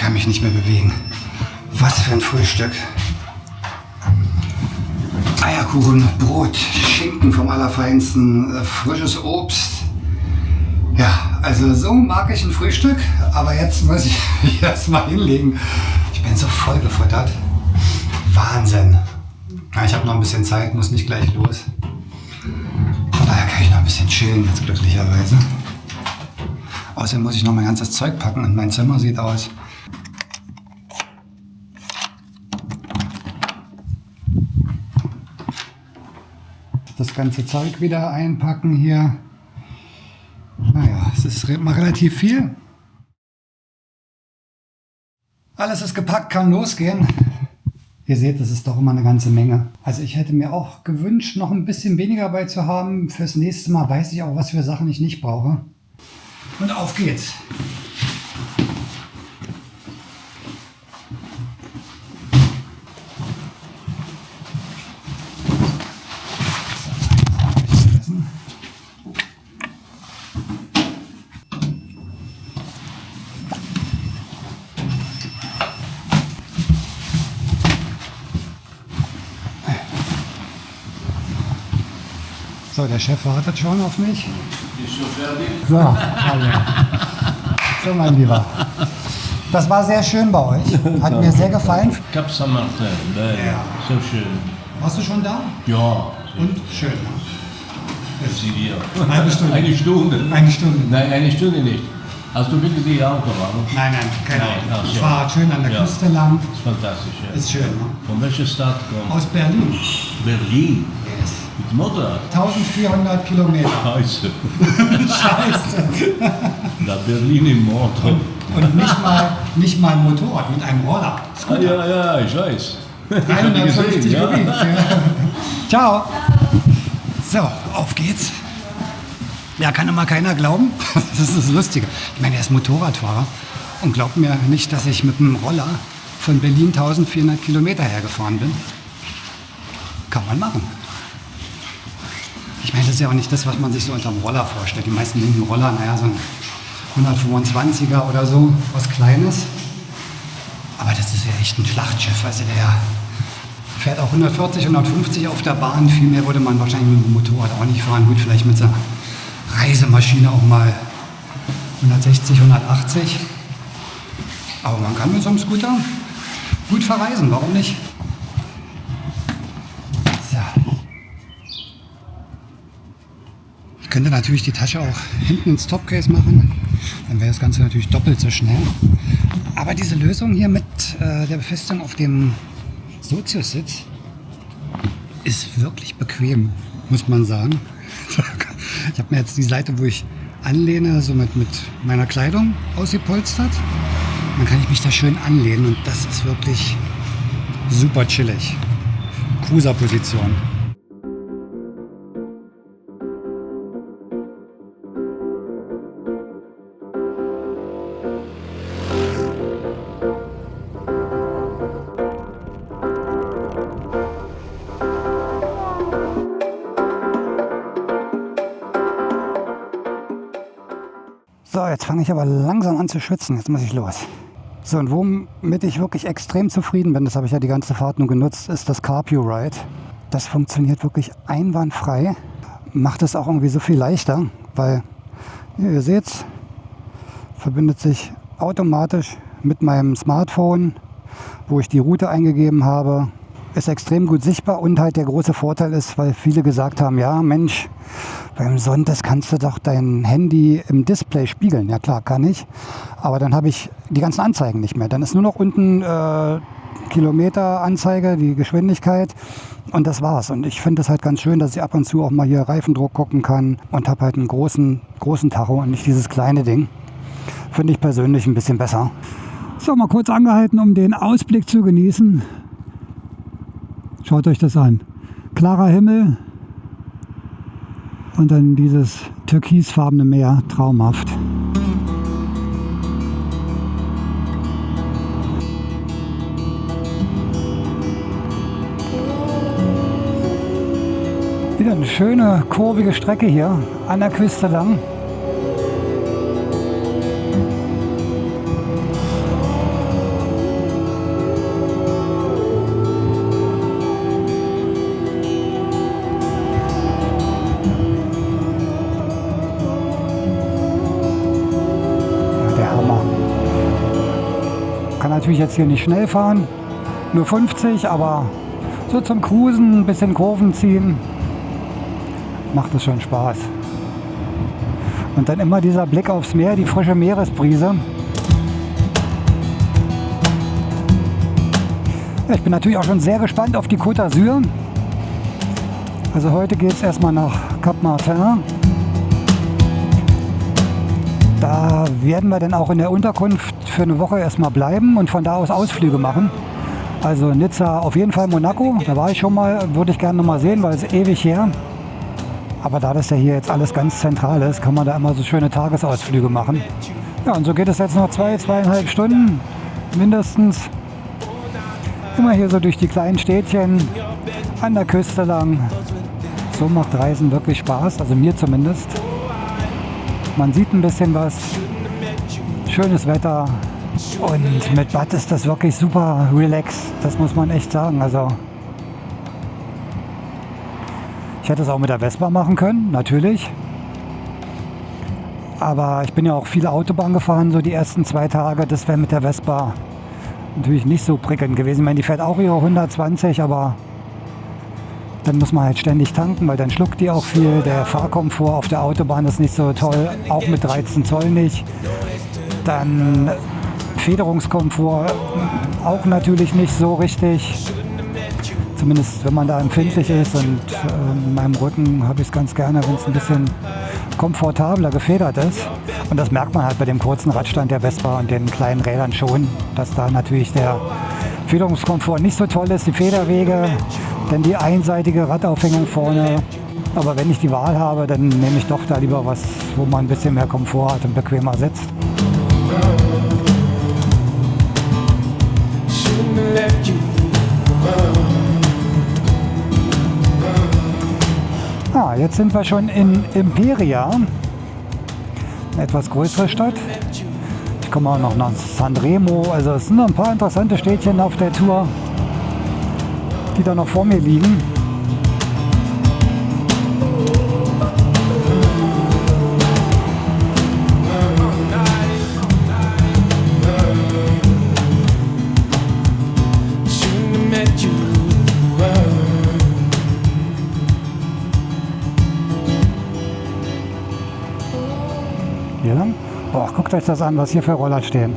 kann mich nicht mehr bewegen. Was für ein Frühstück. Eierkuchen, Brot, Schinken vom Allerfeinsten, frisches Obst. Ja, also so mag ich ein Frühstück, aber jetzt muss ich mich erstmal hinlegen. Ich bin so voll gefuttert. Wahnsinn. Ja, ich habe noch ein bisschen Zeit, muss nicht gleich los. Von daher kann ich noch ein bisschen chillen jetzt glücklicherweise. Außerdem muss ich noch mein ganzes Zeug packen und mein Zimmer sieht aus. Das ganze Zeug wieder einpacken hier. Naja, es ist mal relativ viel. Alles ist gepackt, kann losgehen. Ihr seht, das ist doch immer eine ganze Menge. Also ich hätte mir auch gewünscht, noch ein bisschen weniger bei zu haben. Fürs nächste Mal weiß ich auch, was für Sachen ich nicht brauche. Und auf geht's. So, der Chef wartet schon auf mich. Bist du fertig? So, hallo. So, mein Lieber. Das war sehr schön bei euch. Hat mir sehr gefallen. Cap Saint-Martin, Ja. so schön. Warst du schon da? Ja, Und schön. sie dir. Eine Stunde. Eine Stunde. Eine Stunde. Nein, eine Stunde nicht. Hast du wirklich die Autobahn? Nein, keine Nein, Ahnung. ach so. Ich war schön an der Ja. Küste lang. Das ist fantastisch. Ja. Ist schön, ne? Von welcher Stadt kommt? Aus Berlin. Berlin. Yes. Mit Motorrad. 1400 Kilometer. Scheiße. Scheiße. Da Berlin im Motor. Und nicht mal ein Motorrad, mit einem Roller. Ah, ja, ich weiß. 350 ja. Kubik. Ciao. So, auf geht's. Ja, kann immer keiner glauben. Das ist das Lustige. Ich meine, er ist Motorradfahrer und glaubt mir nicht, dass ich mit einem Roller von Berlin 1400 Kilometer hergefahren bin. Kann man machen. Ich meine, das ist ja auch nicht das, was man sich so unter dem Roller vorstellt. Die meisten denken Roller, naja, so ein 125er oder so, was Kleines. Aber das ist ja echt ein Schlachtschiff. Also der fährt auch 140, 150 auf der Bahn. Viel mehr würde man wahrscheinlich mit dem Motorrad auch nicht fahren. Gut, vielleicht mit so einer Reisemaschine auch mal 160, 180. Aber man kann mit so einem Scooter gut verreisen. Warum nicht? So. Ich könnte natürlich die Tasche auch hinten ins Topcase machen. Dann wäre das Ganze natürlich doppelt so schnell. Aber diese Lösung hier mit der Befestigung auf dem Sozius-Sitz ist wirklich bequem, muss man sagen. Ich habe mir jetzt die Seite, wo ich anlehne, so mit meiner Kleidung ausgepolstert. Dann kann ich mich da schön anlehnen und das ist wirklich super chillig. Cruiser-Position. So, jetzt fange ich aber langsam an zu schwitzen. Jetzt muss ich los. So, und womit ich wirklich extrem zufrieden bin, das habe ich ja die ganze Fahrt nur genutzt, ist das CarPuRide. Das funktioniert wirklich einwandfrei. Macht es auch irgendwie so viel leichter, weil, ihr seht, verbindet sich automatisch mit meinem Smartphone, wo ich die Route eingegeben habe. Ist extrem gut sichtbar und halt der große Vorteil ist, weil viele gesagt haben, ja Mensch, beim Sonntag kannst du doch dein Handy im Display spiegeln. Ja klar, kann ich. Aber dann habe ich die ganzen Anzeigen nicht mehr. Dann ist nur noch unten Kilometeranzeige, die Geschwindigkeit und das war's. Und ich finde es halt ganz schön, dass ich ab und zu auch mal hier Reifendruck gucken kann und habe halt einen großen Tacho und nicht dieses kleine Ding. Finde ich persönlich ein bisschen besser. So, mal kurz angehalten, um den Ausblick zu genießen. Schaut euch das an. Klarer Himmel und dann dieses türkisfarbene Meer. Traumhaft. Wieder eine schöne, kurvige Strecke hier an der Küste lang. kann natürlich jetzt hier nicht schnell fahren, nur 50, aber so zum Cruisen, ein bisschen Kurven ziehen, macht es schon Spaß. Und dann immer dieser Blick aufs Meer, die frische Meeresbrise. Ja, ich bin natürlich auch schon sehr gespannt auf die Côte d'Azur. Also heute geht es erstmal nach Cap Martin. Da werden wir dann auch in der Unterkunft für eine Woche erstmal bleiben und von da aus Ausflüge machen. Also Nizza, auf jeden Fall Monaco, da war ich schon mal, würde ich gerne noch mal sehen, weil es ewig her. Aber da das ja hier jetzt alles ganz zentral ist, kann man da immer so schöne Tagesausflüge machen. Ja, und so geht es jetzt noch 2,5 Stunden mindestens. Immer hier so durch die kleinen Städtchen, an der Küste lang. So macht Reisen wirklich Spaß, also mir zumindest. Man sieht ein bisschen was, schönes Wetter und mit Bad ist das wirklich super relaxed, das muss man echt sagen. Also ich hätte es auch mit der Vespa machen können, natürlich. Aber ich bin ja auch viel Autobahn gefahren, so die ersten 2 Tage, das wäre mit der Vespa natürlich nicht so prickelnd gewesen. Ich meine, die fährt auch ihre 120, aber dann muss man halt ständig tanken, weil dann schluckt die auch viel. Der Fahrkomfort auf der Autobahn ist nicht so toll, auch mit 13 Zoll nicht. Dann Federungskomfort auch natürlich nicht so richtig. Zumindest wenn man da empfindlich ist, und in meinem Rücken habe ich es ganz gerne, wenn es ein bisschen komfortabler gefedert ist. Und das merkt man halt bei dem kurzen Radstand der Vespa und den kleinen Rädern schon, dass da natürlich der Federungskomfort nicht so toll ist, die Federwege, dann die einseitige Radaufhängung vorne. Aber wenn ich die Wahl habe, dann nehme ich doch da lieber was, wo man ein bisschen mehr Komfort hat und bequemer sitzt. Jetzt sind wir schon in Imperia, eine etwas größere Stadt. Ich komme auch noch nach Sanremo, also es sind noch ein paar interessante Städtchen auf der Tour, die da noch vor mir liegen. Hier lang? Boah, guckt euch das an, was hier für Roller stehen.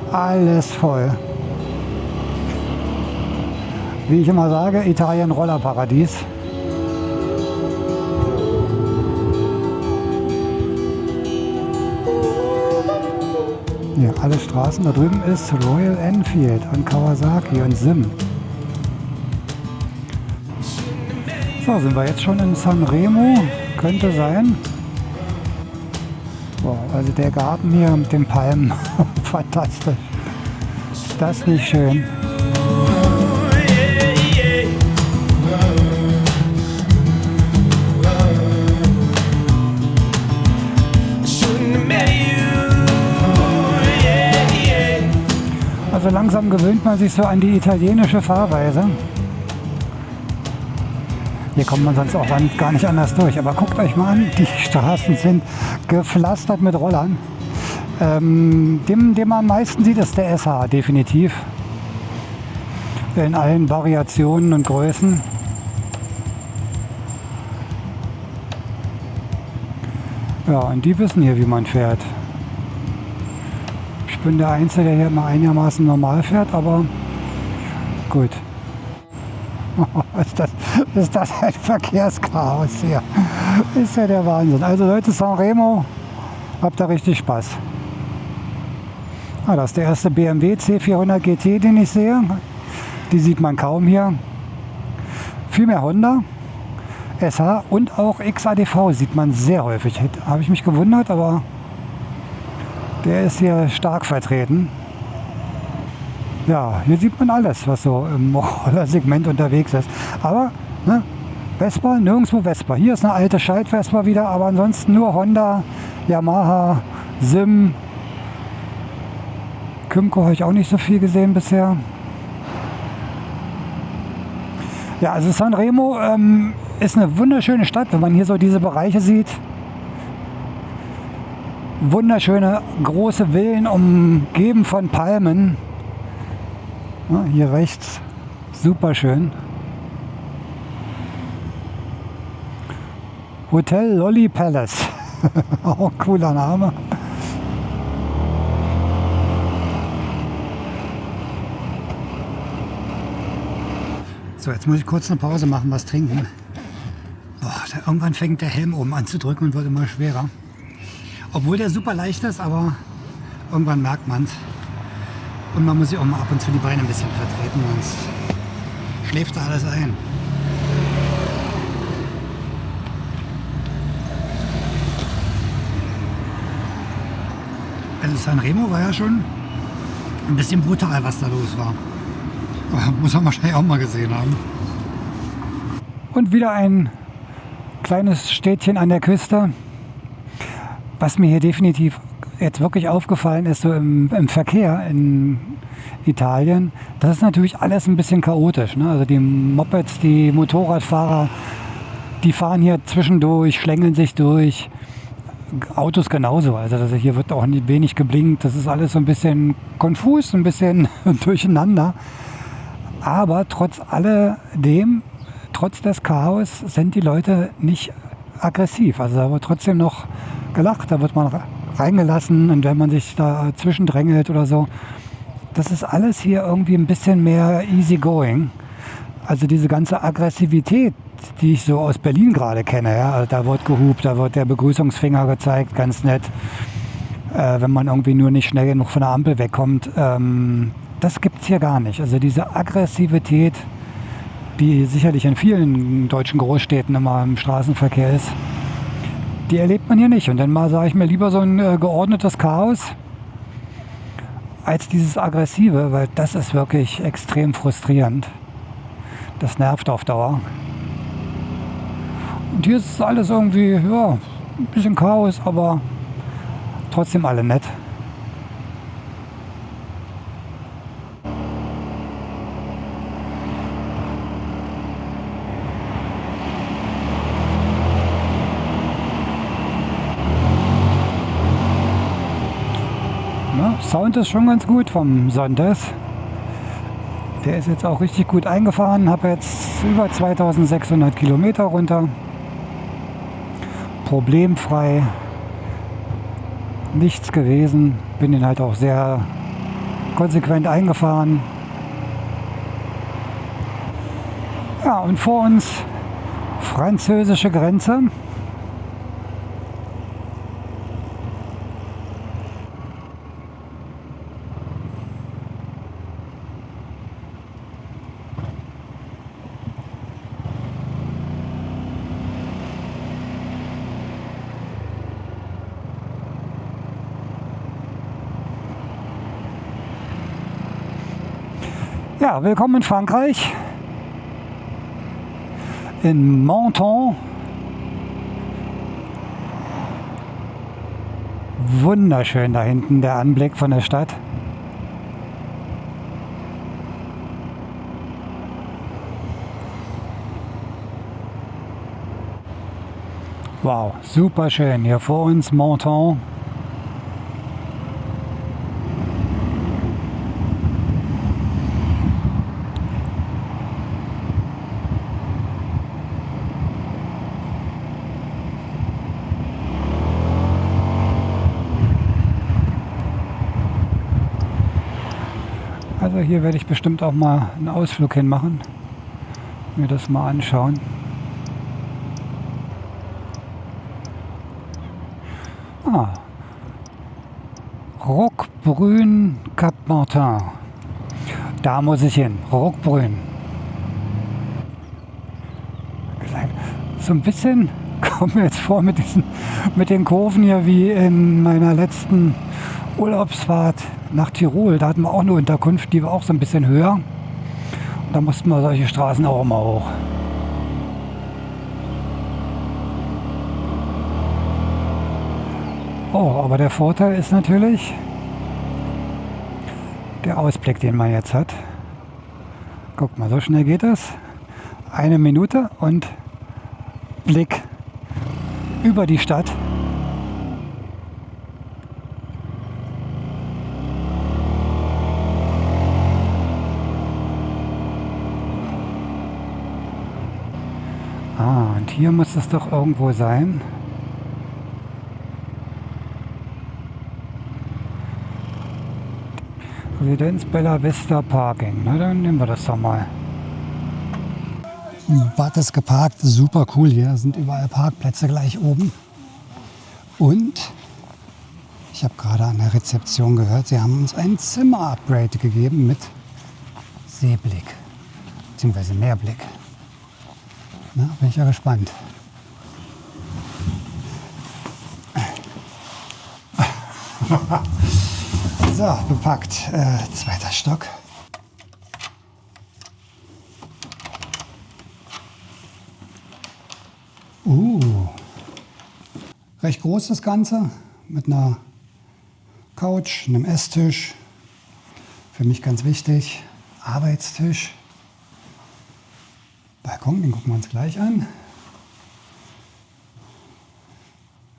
Alles voll. Wie ich immer sage, Italien Rollerparadies. Hier, alle Straßen. Da drüben ist Royal Enfield und Kawasaki und Sim. So, sind wir jetzt schon in Sanremo? Könnte sein. Boah, also der Garten hier mit den Palmen, fantastisch. Ist das nicht schön? Also langsam gewöhnt man sich so an die italienische Fahrweise. Hier kommt man sonst auch gar nicht anders durch. Aber guckt euch mal an, die Straßen sind gepflastert mit Rollern. Den man am meisten sieht, ist der SH, definitiv. In allen Variationen und Größen. Ja, und die wissen hier, wie man fährt. Ich bin der Einzige, der hier mal einigermaßen normal fährt, aber gut. Ist das ein Verkehrschaos hier? Ist ja der Wahnsinn. Also Leute, Sanremo, habt da richtig Spaß. Das ist der erste BMW C400 GT, den ich sehe. Die sieht man kaum hier. Viel mehr Honda, SH und auch XADV sieht man sehr häufig. Habe ich mich gewundert, aber der ist hier stark vertreten. Ja, hier sieht man alles, was so im Roller-Segment unterwegs ist. Aber ne, Vespa, nirgendwo Vespa. Hier ist eine alte Scheit-Vespa wieder, aber ansonsten nur Honda, Yamaha, Sim. Kymco habe ich auch nicht so viel gesehen bisher. Ja, also Sanremo ist eine wunderschöne Stadt, wenn man hier so diese Bereiche sieht. Wunderschöne große Villen umgeben von Palmen. Ja, hier rechts, super schön. Hotel Lolly Palace. Auch ein cooler Name. So, jetzt muss ich kurz eine Pause machen, was trinken. Boah, irgendwann fängt der Helm oben an zu drücken und wird immer schwerer. Obwohl der super leicht ist, aber irgendwann merkt man es. Und man muss sich auch mal ab und zu die Beine ein bisschen vertreten, sonst schläft da alles ein. Also Sanremo war ja schon ein bisschen brutal, was da los war. Aber muss man wahrscheinlich auch mal gesehen haben. Und wieder ein kleines Städtchen an der Küste. Was mir hier definitiv jetzt wirklich aufgefallen ist, so im Verkehr in Italien, das ist natürlich alles ein bisschen chaotisch. Ne? Also die Mopeds, die Motorradfahrer, die fahren hier zwischendurch, schlängeln sich durch. Autos genauso. Also hier wird auch nicht wenig geblinkt. Das ist alles so ein bisschen konfus, ein bisschen durcheinander. Aber trotz alledem, trotz des Chaos, sind die Leute nicht aggressiv. Also da wird trotzdem noch gelacht, da wird man reingelassen und wenn man sich da zwischendrängelt oder so. Das ist alles hier irgendwie ein bisschen mehr easy going. Also diese ganze Aggressivität, die ich so aus Berlin gerade kenne, ja, also da wird gehupt, da wird der Begrüßungsfinger gezeigt, ganz nett, wenn man irgendwie nur nicht schnell genug von der Ampel wegkommt. Das gibt es hier gar nicht. Also diese Aggressivität, die sicherlich in vielen deutschen Großstädten immer im Straßenverkehr ist, die erlebt man hier nicht. Und dann mal sage ich mir lieber so ein geordnetes Chaos als dieses Aggressive, weil das ist wirklich extrem frustrierend. Das nervt auf Dauer. Und hier ist alles irgendwie, ja, ein bisschen Chaos, aber trotzdem alle nett. Ja, Sound ist schon ganz gut vom Sonntag. Der ist jetzt auch richtig gut eingefahren, habe jetzt über 2600 Kilometer runter. Problemfrei, nichts gewesen, bin den halt auch sehr konsequent eingefahren. Ja, und vor uns französische Grenze. Ja, willkommen in Frankreich, in Menton. Wunderschön da hinten der Anblick von der Stadt. Wow, super schön hier vor uns Menton. Also hier werde ich bestimmt auch mal einen Ausflug hin machen, mir das mal anschauen. Ah, Roquebrune Cap Martin. Da muss ich hin, Roquebrune. So ein bisschen kommt mir jetzt vor mit den Kurven hier wie in meiner letzten Urlaubsfahrt nach Tirol. Da hatten wir auch eine Unterkunft, die war auch so ein bisschen höher. Und da mussten wir solche Straßen auch immer hoch. Oh, aber der Vorteil ist natürlich der Ausblick, den man jetzt hat. Guck mal, so schnell geht es. 1 Minute und Blick über die Stadt. hier muss es doch irgendwo sein. Residenz Bella Vista Parking. Na, dann nehmen wir das doch mal. Bad ist geparkt, super cool hier. Sind überall Parkplätze gleich oben. Und ich habe gerade an der Rezeption gehört, sie haben uns ein Zimmer-Upgrade gegeben mit Seeblick, beziehungsweise Meerblick. Na, bin ich ja gespannt. So, bepackt. Zweiter Stock. Recht groß das Ganze, mit einer Couch, einem Esstisch. Für mich ganz wichtig, Arbeitstisch. Balkon, den gucken wir uns gleich an.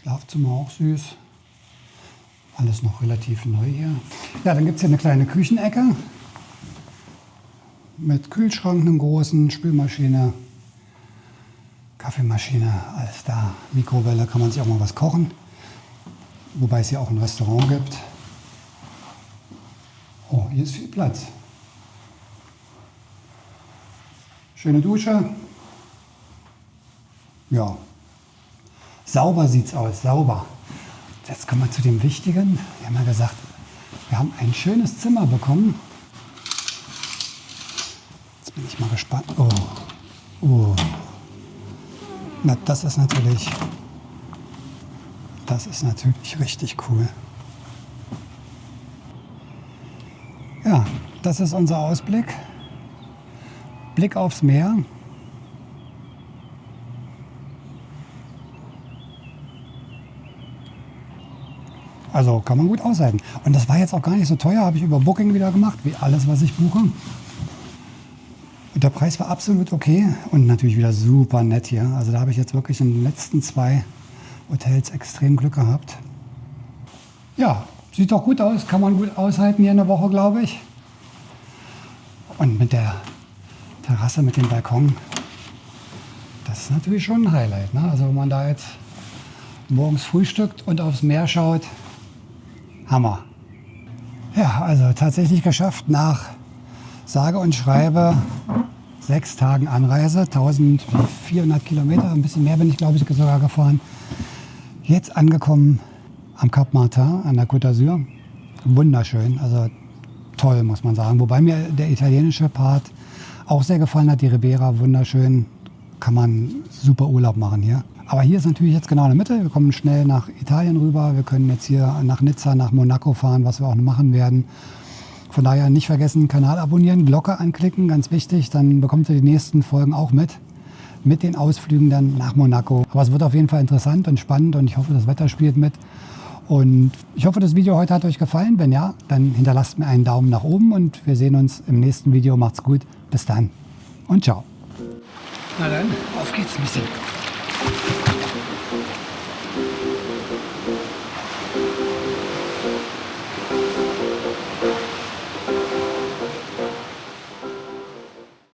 Schlafzimmer auch süß. Alles noch relativ neu hier. Ja, dann gibt es hier eine kleine Küchenecke mit Kühlschrank, einem großen, Spülmaschine, Kaffeemaschine, alles da. Mikrowelle, kann man sich auch mal was kochen. Wobei es hier auch ein Restaurant gibt. Oh, hier ist viel Platz. Schöne Dusche. Ja, sauber sieht's aus, sauber. Jetzt kommen wir zu dem Wichtigen. Wir haben ja gesagt, wir haben ein schönes Zimmer bekommen. Jetzt bin ich mal gespannt. Oh. Na, das ist natürlich richtig cool. Ja, das ist unser Ausblick. Blick aufs Meer. Also kann man gut aushalten. Und das war jetzt auch gar nicht so teuer, habe ich über Booking wieder gemacht, wie alles, was ich buche. Und der Preis war absolut okay und natürlich wieder super nett hier. Also da habe ich jetzt wirklich in den letzten 2 Hotels extrem Glück gehabt. Ja, sieht doch gut aus, kann man gut aushalten hier eine Woche, glaube ich. Und mit der Terrasse, mit dem Balkon, das ist natürlich schon ein Highlight. Ne? Also wenn man da jetzt morgens frühstückt und aufs Meer schaut, Hammer. Ja, also tatsächlich geschafft nach sage und schreibe 6 Tagen Anreise, 1400 Kilometer, ein bisschen mehr bin ich glaube ich sogar gefahren. Jetzt angekommen am Cap Martin an der Côte d'Azur. Wunderschön, also toll muss man sagen. Wobei mir der italienische Part auch sehr gefallen hat, die Riviera, wunderschön, kann man super Urlaub machen hier. Aber hier ist natürlich jetzt genau in der Mitte, wir kommen schnell nach Italien rüber, wir können jetzt hier nach Nizza, nach Monaco fahren, was wir auch noch machen werden. Von daher nicht vergessen, Kanal abonnieren, Glocke anklicken, ganz wichtig, dann bekommt ihr die nächsten Folgen auch mit den Ausflügen dann nach Monaco. Aber es wird auf jeden Fall interessant und spannend und ich hoffe, das Wetter spielt mit. Und ich hoffe, das Video heute hat euch gefallen. Wenn ja, dann hinterlasst mir einen Daumen nach oben und wir sehen uns im nächsten Video. Macht's gut, bis dann und ciao. Na dann, auf geht's ein bisschen.